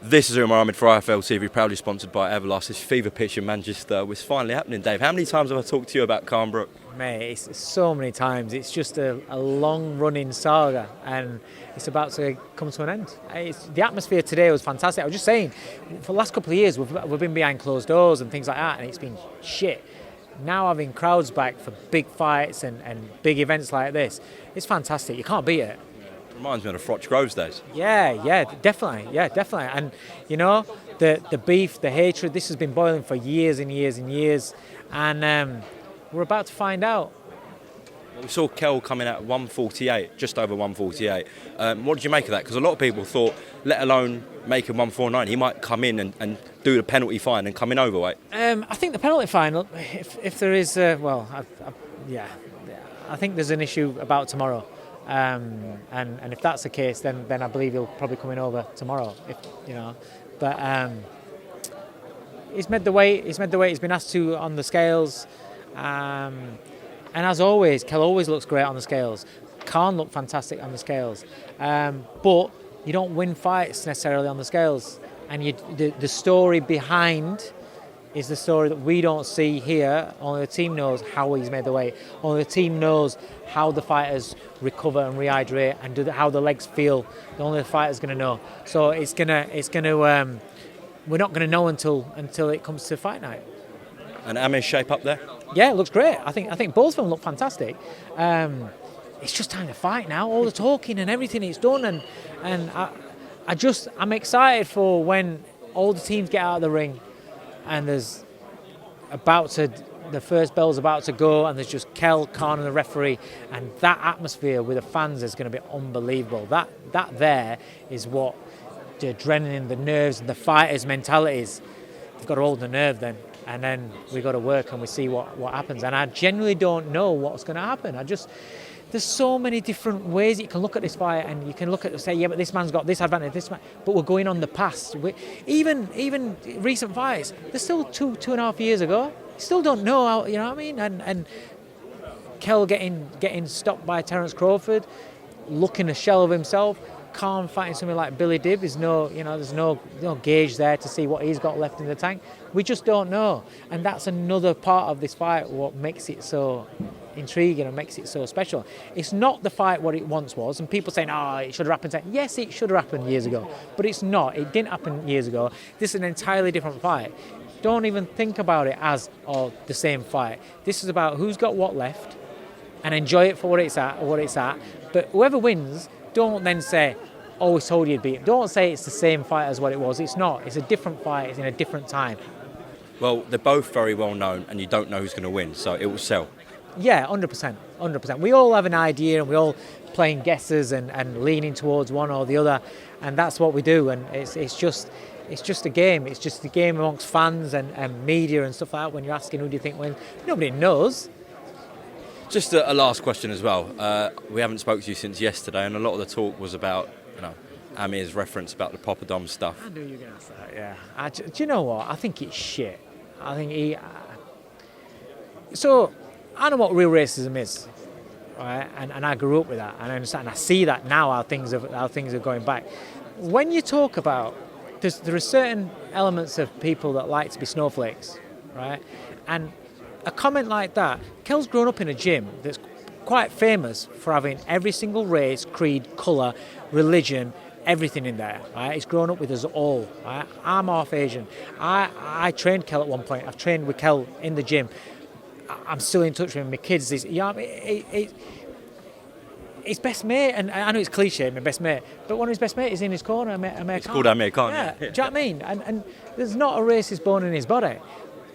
This is Umar Ahmed for IFL TV, proudly sponsored by Everlast. This fever pitch in Manchester was finally happening, Dave. How many times have I talked to you about Calm Brook? Mate, it's so many times. It's just a long-running saga, and it's about to come to an end. The atmosphere today was fantastic. I was just saying, for the last couple of years, we've been behind closed doors and things like that, and it's been shit. Now having crowds back for big fights and big events like this, it's fantastic. You can't beat it. Reminds me of the Froch Groves days. Yeah, definitely. And you know, the beef, the hatred, this has been boiling for years and years and years, and we're about to find out. We saw Kell coming out at 148, just over 148. What did you make of that? Because a lot of people thought, let alone make him 149, he might come in and do the penalty fine and come in overweight. I think the penalty fine, if there is, I think there's an issue about tomorrow. And if that's the case, then I believe he'll probably come in over tomorrow. But he's made the weight. He's been asked to on the scales, and as always, Kell always looks great on the scales. Khan looked fantastic on the scales, but you don't win fights necessarily on the scales. And the story behind is the story that we don't see here. Only the team knows how he's made the weight. Only the team knows how the fighters recover and rehydrate and how the legs feel. Only the fighter's going to know. So it's gonna. We're not going to know until it comes to fight night. And Amir's shape up there? Yeah, it looks great. I think both of them look fantastic. It's just time to fight now. All the talking and everything is done, and I'm excited for when all the teams get out of the ring. And the first bell's about to go, and there's just Kell, Khan, and the referee, and that atmosphere with the fans is going to be unbelievable. That there is what the adrenaline, the nerves, and the fighters' mentalities. They've got to hold the nerve then, and then we got to work and we see what happens. And I genuinely don't know what's going to happen. There's so many different ways you can look at this fight, and you can look at it and say, yeah, but this man's got this advantage, this man. But we're going on the past. Even recent fights, they're still 2.5 years ago. You still don't know how, you know what I mean? And Kell getting stopped by Terence Crawford, looking a shell of himself. Khan fighting something like Billy Dibb there's no gauge there to see what he's got left in the tank. We just don't know, and that's another part of this fight. What makes it so intriguing and makes it so special. It's not the fight what it once was, and people saying, it should have happened. Yes, it should have happened years ago, but it's not. It didn't happen years ago. This is an entirely different fight. Don't even think about it as the same fight. This is about who's got what left, and enjoy it for what it's at. But whoever wins, don't then say, we told you you'd beat him. Don't say it's the same fight as what it was. It's not. It's a different fight. It's in a different time. Well, they're both very well known, and you don't know who's going to win, so it will sell. Yeah, 100%. We all have an idea, and we all playing guesses and leaning towards one or the other, and that's what we do. And it's just a game. It's just a game amongst fans and media and stuff like that. When you're asking who do you think wins, nobody knows. Just a last question as well. We haven't spoke to you since yesterday, and a lot of the talk was about, Amir's reference about the Poppadom stuff. I knew you were going to say that, yeah. Do you know what? I think it's shit. I think So, I know what real racism is, right? And I grew up with that, and I understand. I see that now, how things are going back. When you talk about, there are certain elements of people that like to be snowflakes, right? And a comment like that, Kell's grown up in a gym that's quite famous for having every single race, creed, colour, religion, everything in there, right? He's grown up with us all, right? I'm half Asian. I trained Kell at one point. I've trained with Kell in the gym. I'm still in touch with him. My kids, his best mate, and I know it's cliche, my best mate, but one of his best mates is in his corner, Amir Khan. It's called Amir Khan, yeah. Do you know what I mean? And there's not a racist bone in his body.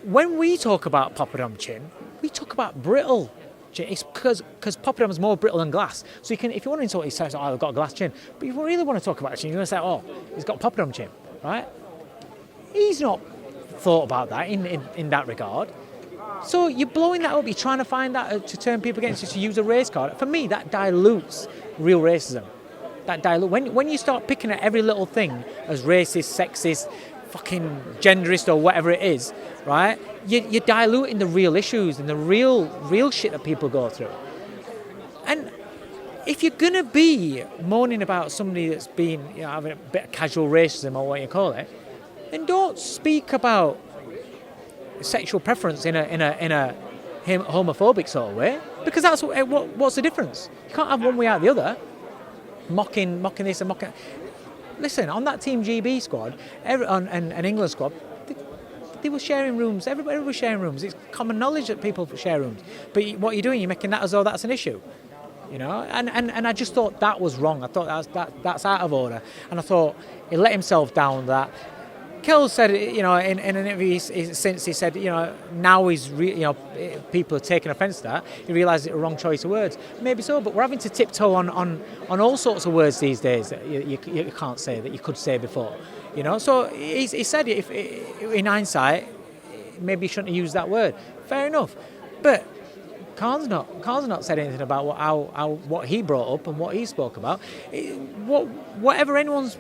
When we talk about Poppadom chin, we talk about brittle chin. It's because Poppadom is more brittle than glass. So if you want to insult, he says, I've got a glass chin. But if you really want to talk about chin, you're going to say, he's got Poppadom chin, right? He's not thought about that in that regard. So you're blowing that up. You're trying to find that to turn people against you to use a race card. For me, that dilutes real racism. When you start picking at every little thing as racist, sexist, fucking genderist or whatever it is, right? You're diluting the real issues and the real shit that people go through. And if you're going to be moaning about somebody that's been, having a bit of casual racism or what you call it, then don't speak about sexual preference in a homophobic sort of way, because that's what's the difference? You can't have one way out the other, mocking this and mocking. Listen, on that Team GB squad, and England squad, they were sharing rooms. Everybody was sharing rooms. It's common knowledge that people share rooms. But what you're doing, you're making that as though that's an issue. And I just thought that was wrong. I thought that's out of order. And I thought he let himself down that. Kell said, in an interview since he said, now people are taking offence to that. He realised it was a wrong choice of words. Maybe so, but we're having to tiptoe on all sorts of words these days that you can't say that you could say before. So he said, if in hindsight, maybe you shouldn't have used that word. Fair enough, but Khan's not said anything about what he brought up and what he spoke about. Whatever anyone's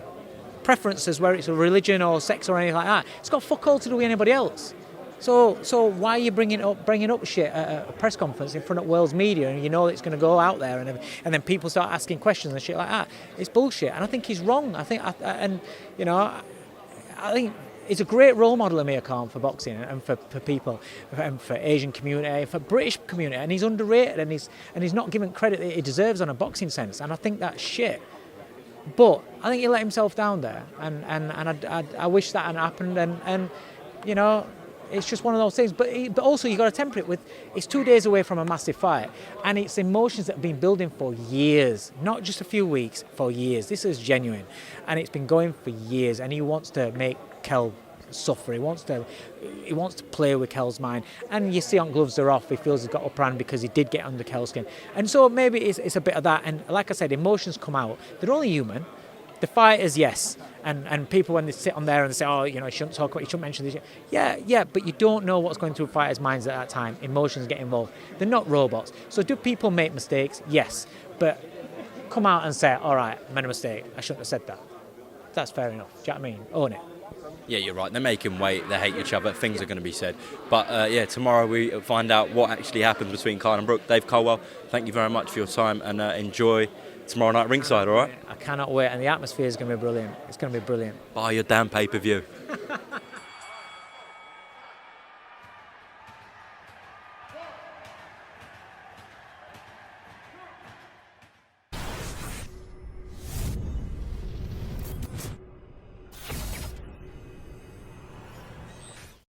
preferences, whether it's a religion or sex or anything like that, it's got fuck all to do with anybody else. So why are you bringing up shit at a press conference in front of world's media, and it's going to go out there, and then people start asking questions and shit like that? It's bullshit, and I think he's wrong. I think he's a great role model, Amir Khan, for boxing and for people, and for Asian community, for British community, and he's underrated, and he's not given credit that he deserves on a boxing sense, and I think that's shit. But I think he let himself down there, and I wish that hadn't happened, and it's just one of those things. But also you got to temper it with, it's 2 days away from a massive fight, and it's emotions that have been building for years, not just a few weeks, for years. This is genuine, and it's been going for years, and he wants to make Kell suffer. He wants to play with Kell's mind, and you see on Gloves Are Off, he feels he's got upper hand because he did get under Kell's skin, and so maybe it's a bit of that. And like I said, emotions come out. They're only human. The fighters, yes, and people when they sit on there and they say, oh, you shouldn't talk about, you shouldn't mention this. Yeah, but you don't know what's going through fighters' minds at that time. Emotions get involved. They're not robots. So do people make mistakes? Yes, but come out and say, all right, I made a mistake. I shouldn't have said that. That's fair enough. Do you know what I mean? Own it. Yeah, you're right. They're making weight. They hate each other. Things are going to be said. But tomorrow we find out what actually happens between Khan and Brook. Dave Coldwell, thank you very much for your time, and enjoy tomorrow night ringside, all right? I cannot wait, and the atmosphere is going to be brilliant. It's going to be brilliant. Buy your damn pay-per-view.